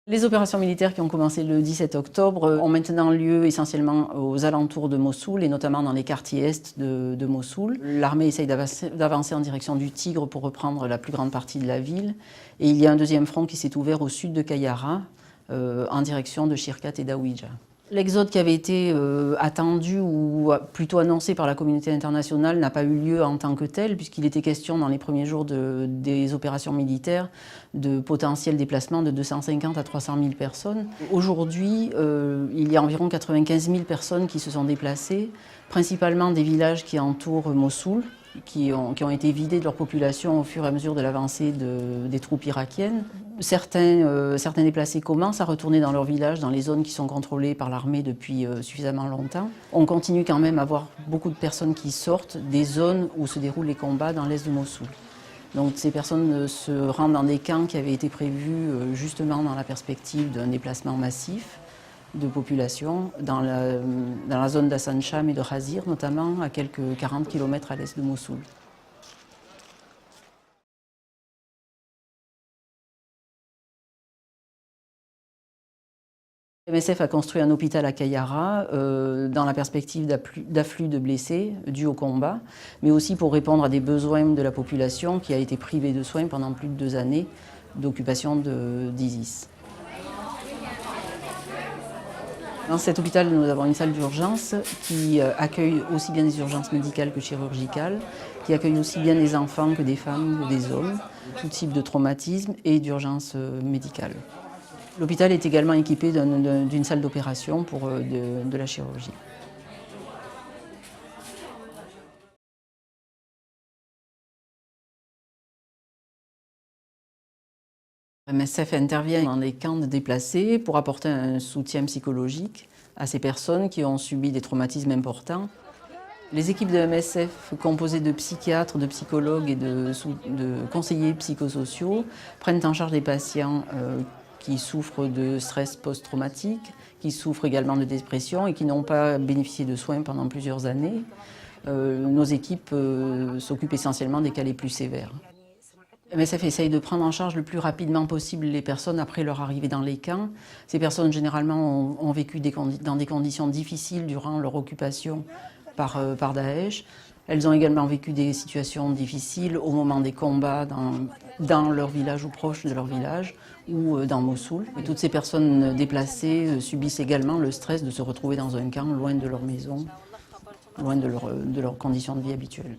Les opérations militaires qui ont commencé le 17 octobre ont maintenant lieu essentiellement aux alentours de Mossoul et notamment dans les quartiers est de Mossoul. L'armée essaye d'avancer en direction du Tigre pour reprendre la plus grande partie de la ville. Et il y a un deuxième front qui s'est ouvert au sud de Kayara, en direction de Shirkat et d'Awidja. L'exode qui avait été attendu ou plutôt annoncé par la communauté internationale n'a pas eu lieu en tant que tel, puisqu'il était question dans les premiers jours des opérations militaires de potentiels déplacements de 250 à 300 000 personnes. Aujourd'hui, il y a environ 95 000 personnes qui se sont déplacées, principalement des villages qui entourent Mossoul, qui ont été vidés de leur population au fur et à mesure de l'avancée des troupes irakiennes. Certains déplacés commencent à retourner dans leur village, dans les zones qui sont contrôlées par l'armée depuis suffisamment longtemps. On continue quand même à avoir beaucoup de personnes qui sortent des zones où se déroulent les combats dans l'est de Mossoul. Donc ces personnes se rendent dans des camps qui avaient été prévus justement dans la perspective d'un déplacement massif de population dans la zone d'Hassan Cham et de Khazir, notamment à quelques 40 km à l'est de Mossoul. MSF a construit un hôpital à Kayara dans la perspective d'afflux de blessés dus au combat, mais aussi pour répondre à des besoins de la population qui a été privée de soins pendant plus de 2 années d'occupation d'ISIS. Dans cet hôpital, nous avons une salle d'urgence qui accueille aussi bien des urgences médicales que chirurgicales, qui accueille aussi bien des enfants que des femmes, que des hommes, tout type de traumatisme et d'urgences médicales. L'hôpital est également équipé d'une salle d'opération pour de la chirurgie. MSF intervient dans les camps de déplacés pour apporter un soutien psychologique à ces personnes qui ont subi des traumatismes importants. Les équipes de MSF, composées de psychiatres, de psychologues et de conseillers psychosociaux, prennent en charge des patients qui souffrent de stress post-traumatique, qui souffrent également de dépression et qui n'ont pas bénéficié de soins pendant plusieurs années. Nos équipes s'occupent essentiellement des cas les plus sévères. MSF essaye de prendre en charge le plus rapidement possible les personnes après leur arrivée dans les camps. Ces personnes, généralement, ont vécu dans des conditions difficiles durant leur occupation par Daesh. Elles ont également vécu des situations difficiles au moment des combats dans leur village ou proche de leur village ou dans Mossoul. Et toutes ces personnes déplacées subissent également le stress de se retrouver dans un camp loin de leur maison, loin de leurs conditions de vie habituelles.